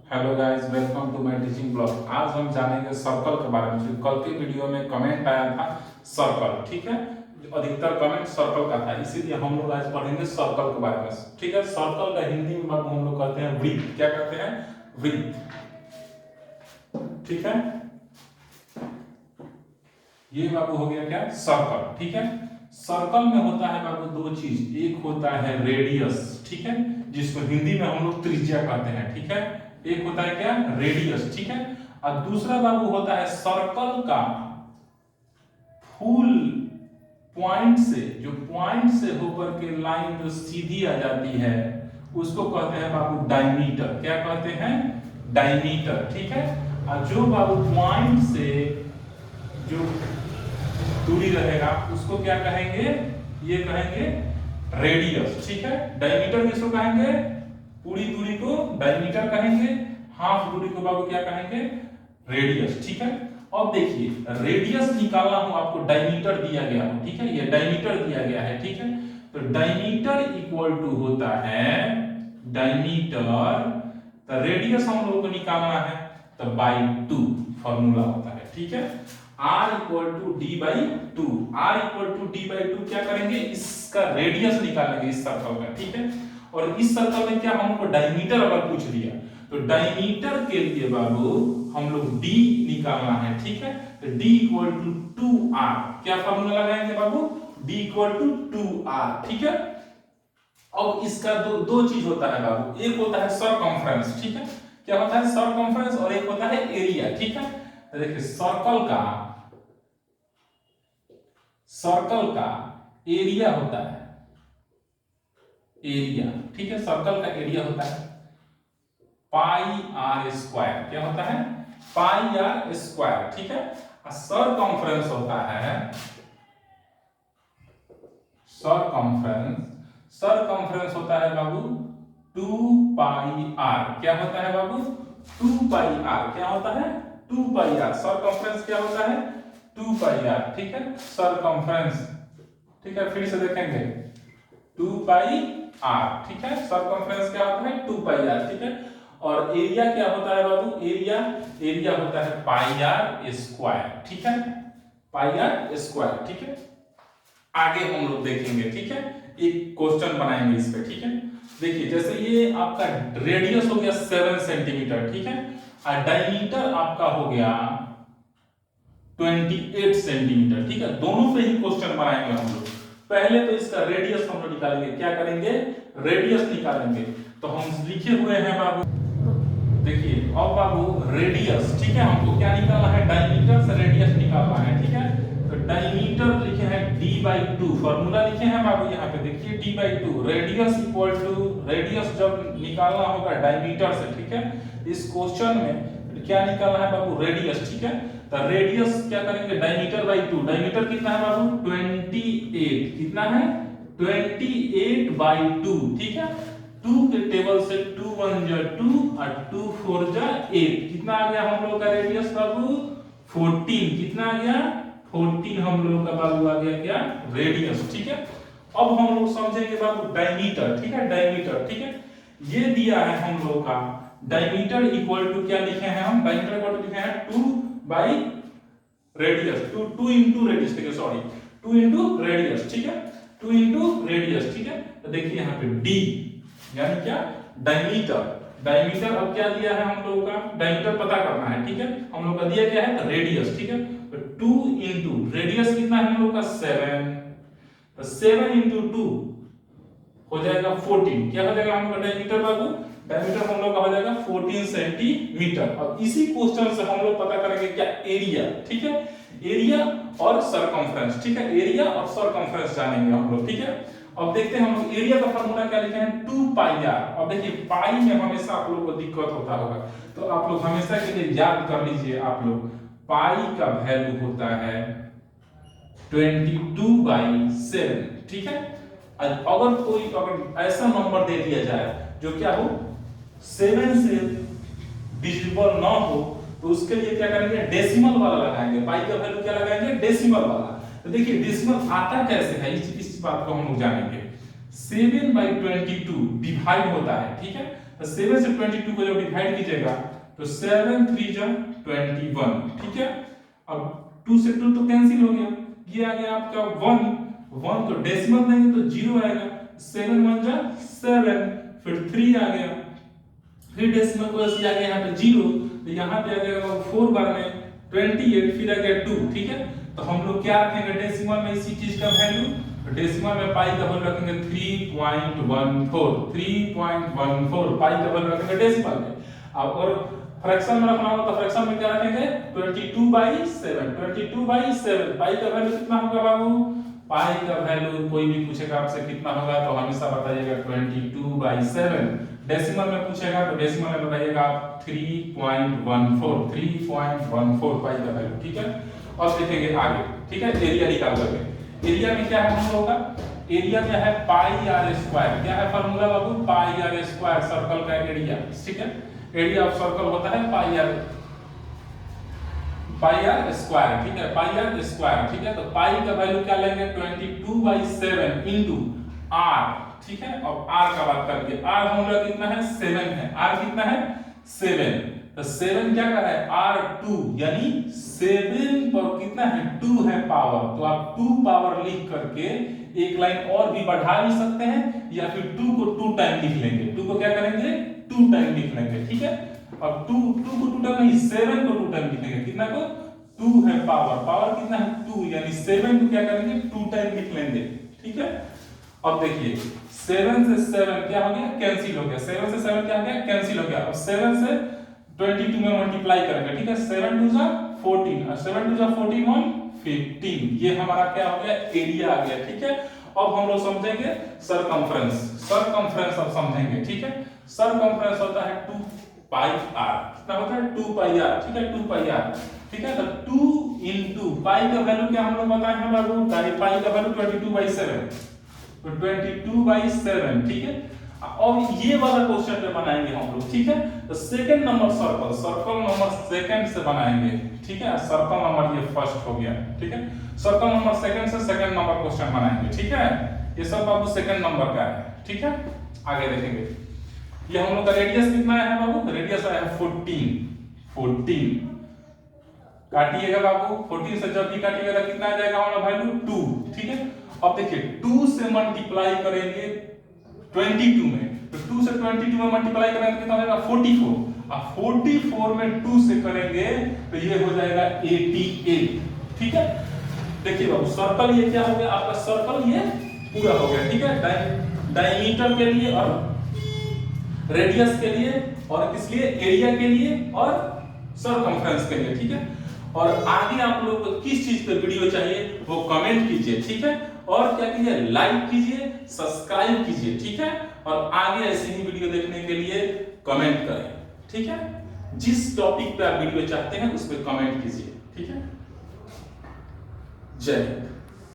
Hello guys, welcome to my teaching blog. आज हम जानेंगे सर्कल के बारे में। जो कल के वीडियो में कमेंट आया था सर्कल, ठीक है, अधिकतर कमेंट सर्कल का था, इसीलिए हम लोग आज पढ़ेंगे सर्कल के बारे में। ठीक है, सर्कल का हिंदी में बाबू हम लोग कहते हैं वृत्त। क्या कहते हैं? वृत्त। ठीक है, ये बाबू हो गया क्या? सर्कल। ठीक है, सर्कल में होता है बाबू दो चीज, एक होता है रेडियस, ठीक है, जिसको हिंदी में हम लोग त्रिज्या कहते हैं। ठीक है, एक होता है क्या? रेडियस। ठीक है, और दूसरा बाबू होता है सर्कल का फुल पॉइंट से, जो पॉइंट से होकर के लाइन जो सीधी आ जाती है उसको कहते हैं बाबू डायमीटर। क्या कहते हैं? डायमीटर। ठीक है, और जो बाबू पॉइंट से जो दूरी रहेगा उसको क्या कहेंगे? ये कहेंगे रेडियस। ठीक है, डायमीटर किसको कहेंगे? पूरी दूरी को डायमीटर कहेंगे, हाफ दूरी को बाबू क्या कहेंगे? रेडियस। ठीक है, अब देखिए रेडियस निकालना हो आपको, डायमीटर दिया गया हो, ठीक है, ये डायमीटर दिया गया है। ठीक है, तो डायमीटर इक्वल टू होता है डायमीटर, तो रेडियस हम लोगों को निकालना है तो बाई 2 फॉर्मूला होता है। ठीक है, r equal to D by two. r equal to D by two क्या करेंगे? इसका रेडियस निकालेंगे इस सर्कल का। ठीक है, और इस सर्कल में क्या हमको डायमीटर अगर पूछ दिया तो डायमीटर के लिए बाबू हम लोग d निकालना है। ठीक है, तो d इक्वल टू 2r। क्या फॉर्मूला लगाएंगे बाबू? d equal to 2r। ठीक है, अब इसका दो चीज होता है बाबू, एक होता है सरकमफ्रेंस। ठीक है, क्या होता है? सरकमफ्रेंस, और एक होता है एरिया। ठीक है, तो देखिए सर्कल का एरिया होता है एरिया। ठीक है, सर्कल का एरिया होता है पाई आर स्क्वायर। क्या होता है? पाई आर स्क्वायर। ठीक है, और सरकमफ्रेंस होता है सरकमफ्रेंस होता है बाबू 2 पाई आर। क्या होता है बाबू? 2 पाई आर। क्या होता है? 2 पाई आर। सरकमफ्रेंस क्या होता है? 2 पाई आर। ठीक है, सरकमफ्रेंस। ठीक है, फिर से देखेंगे 2 पाई आर। ठीक है, सरकमफ्रेंस क्या होता है? 2 पाई आर। ठीक है, और एरिया क्या होता है बाबू? एरिया होता है पाई आर स्क्वायर। ठीक है, पाई आर स्क्वायर। ठीक है, आगे हम लोग देखेंगे। ठीक है, एक क्वेश्चन बनाएंगे इस पे। ठीक है, देखिए जैसे ये आपका रेडियस हो गया 7 सेंटीमीटर। ठीक है, और डायमीटर आपका हो गया 28 सेंटीमीटर। ठीक है, दोनों पे ही क्वेश्चन बनाएंगे हम लोग। पहले तो इसका रेडियस हम लोग निकालेंगे। क्या करेंगे? रेडियस निकालेंगे। तो हम लिखे हुए हैं बाबू, देखिए अब बाबू रेडियस। ठीक है, हमको क्या निकालना है? डायमीटर से रेडियस निकालना है। ठीक है, तो डायमीटर लिखे हैं d बाई 2, फॉर्मूला लिखे हैं बाबू यहाँ पे देखिए d by 2। Radius equal to, radius जब निकालना होगा डायमीटर से, ठीक है, इस क्वेश्चन में क्या निकालना है बाबू? रेडियस। ठीक है, तो रेडियस क्या करेंगे? Diameter by 2। डायमीटर कितना है बाबू? 28। कितना है? 28 बाई 2। ठीक है, 2 के टेबल से 2 1 जा 2 और 2 4 जा 8। कितना आ गया हम लोग का रेडियस बाबू? 14। कितना आ गया? 14 हम लोग का बाबू आ गया क्या? रेडियस। ठीक है, अब हम लोग समझेंगे बाबू डायमीटर। ठीक है, डायमीटर। ठीक है, ये दिया है हम लोग का डायमीटर इक्वल टू क्या लिखे हैं हम? डायमीटर इक्वल टू लिखे हैं 2 बाई रेडियस। 2 इनटू रेडियस, ठीक है, सॉरी 2 इनटू रेडियस। ठीक है, 2 इनटू रेडियस। ठीक है, तो देखिए यहाँ पे d यानी क्या? डायमीटर। डायमीटर अब क्या दिया है हम लोगों का? डायमीटर पता करना है। ठीक है, हम लोग का दिया क्या है? रेडियस। ठीक है, तो 2 इनटू रेडियस कितना है हम लोग का? 7। तो 7 इनटू 2 हो जाएगा 14। क्या हो जाएगा हम लोग का डायमीटर बाबू? डायमीटर हम लोग का हो जाएगा 14 सेंटीमीटर। अब इसी क्वेश्चन से हम लोग पता करेंगे क्या? एरिया। ठीक है, एरिया और सरकमफ्रेंस। ठीक है, एरिया और सरकमफ्रेंस जानेंगे हम लोग। ठीक है, अब देखते हैं हम लोग एरिया का फॉर्मूला क्या लिखे हैं? 2 पाई आर। अब देखिए पाई में हमेशा आप लोगों को दिक्कत होता होगा, तो आप लोग हमेशा के लिए याद कर लीजिए, आप लोग पाई का वैल्यू होता है 22 बाई 7। ठीक है, अगर कोई ऐसा नंबर दे दिया जाए जो क्या हो 7 से डिविजिबल ना हो, तो उसके लिए क्या करेंगे? डेसिमल वाला लगाएंगे। पाई का वैल्यू क्या लगाएंगे? डेसिमल वाला। तो देखिए डेसिमल आता कैसे है, इस बात को हम लोग जानेंगे। 7 बाई 22 डिवाइड होता है। ठीक है, 7 से 22 को जब डिवाइड कीजिएगा तो 7 3 जा 21, ठीक है। अब 2 से 2 तो कैंसिल हो गया, ये आ गया आपका 1 तो डेसिमल देंगे तो 0 आएगा, 7 1 जा 7, फिर 3 आ गया, फिर डेसिमल प्लस आ गया यहाँ पे 0, तो यहाँ पे आ जाएगा 4 बार में 28, फिर आ गया 2, ठीक है। तो हम लोग क्या रखेंगे डेसिमल में इसी चीज का वैल्यू, डेसिमल में पाई का वैल्यू रखेंगे 3.14 पाई का वैल्यू रखेंगे डेसिमल में। अब और फ्रैक्शन में रखना हो तो फ्रैक्शन में क्या रखेंगे 22/7 पाई का वैल्यू कितना होगा बाबू, पाई का वैल्यू कोई भी पूछेगा आपसे कितना होगा तो हमेशा बताइएगा 22/7, डेसिमल में पूछेगा तो डेसिमल में बताइएगा आप 3.14 पाई का वैल्यू, ठीक है। अब देखेंगे आगे, ठीक है, एरिया निकाल करके। एरिया में क्या है होगा, एरिया में है पाई आर स्क्वायर, क्या है फार्मूला बाबू, पाई आर स्क्वायर, सर्कल का एरिया, ठीक है। एरिया ऑफ सर्कल होता है पाई आर स्क्वायर, ठीक है, पाई आर स्क्वायर, ठीक है। तो पाई का वैल्यू क्या लेंगे 22/7 इनटू आर, ठीक है। अब आर का बात करके, आर हम लोग कितना है 7 है, आर कितना है 7, तो 7 क्या कर रहा है R2, यानी 7 पर कितना है 2 है पावर, तो आप 2 पावर लिख करके एक लाइन और भी बढ़ा भी सकते हैं या फिर 2 को 2 टाइम लिख लेंगे, 2 को क्या करेंगे 2 टाइम लिख लेंगे, ठीक है। अब 2 को 2 टाइम नहीं 7 को 2 टाइम लिखेंगे, कितना को 2 है पावर कितना है 2, यानी 7 को क्या करेंगे 2 टाइम लिख लेंगे, ठीक है। अब देखिए 7 से 7 क्या हो गया कैंसिल हो गया, 7 से 7 क्या हो गया कैंसिल हो गया। अब 7 से 22 में मल्टीप्लाई करेंगे, ठीक है, 7 2 जा 14 और 7 2 जा 14 1 15, ये हमारा क्या हो गया एरिया आ गया, ठीक है। अब हम लोग समझेंगे सरकमफ्रेंस अब समझेंगे, ठीक है। सरकमफ्रेंस होता है 2 पाई r, कितना होता है 2 पाई r, ठीक है, 2 पाई r, ठीक है। तो 2 into पाई का वैल्यू क्या हम लोग बताए हैं बाबू, पाई का वैल्यू 22/7, तो 22/7, ठीक है। और ये वाला क्वेश्चन पे बनाएंगे हम लोग, ठीक है। तो second number circle number second से बनाएंगे, ठीक है। सर्कल नंबर ये फर्स्ट हो गया, ठीक है। सर्कल नंबर सेकंड से सेकंड नंबर क्वेश्चन बनाएंगे, ठीक है। ये सब बाबू सेकंड नंबर का है, ठीक है। आगे देखेंगे, ये हम लोग का रेडियस कितना है बाबू, रेडियस है 14 काटिएगा बाबू, 14 से जब भी काटिएगा कितना आ जाएगा हमारा वैल्यू 2, ठीक है। अब देखिए 2 से मल्टीप्लाई करेंगे 22 में, तो 2 से 22 में मल्टीप्लाई करेंगे तो कितना हो जाएगा 44, अब 44 में 2 से करेंगे तो ये हो जाएगा 88, ठीक है। देखिए बाबू सर्कल ये क्या हो गया आपका, सर्कल ये पूरा हो गया, ठीक है। डायमीटर के लिए और रेडियस के लिए और किस लिए एरिया के लिए और सरकमफ्रेंस के लिए, ठीक है। और आगे आप लोग को किस चीज पे वीडियो चाहिए वो कमेंट कीजिए, ठीक है। और क्या कीजिए लाइक कीजिए, सब्सक्राइब कीजिए, ठीक है। और आगे ऐसे ही वीडियो देखने के लिए कमेंट करें, ठीक है। जिस टॉपिक पे आप वीडियो चाहते हैं उस पे कमेंट कीजिए, ठीक है। जय हिंद।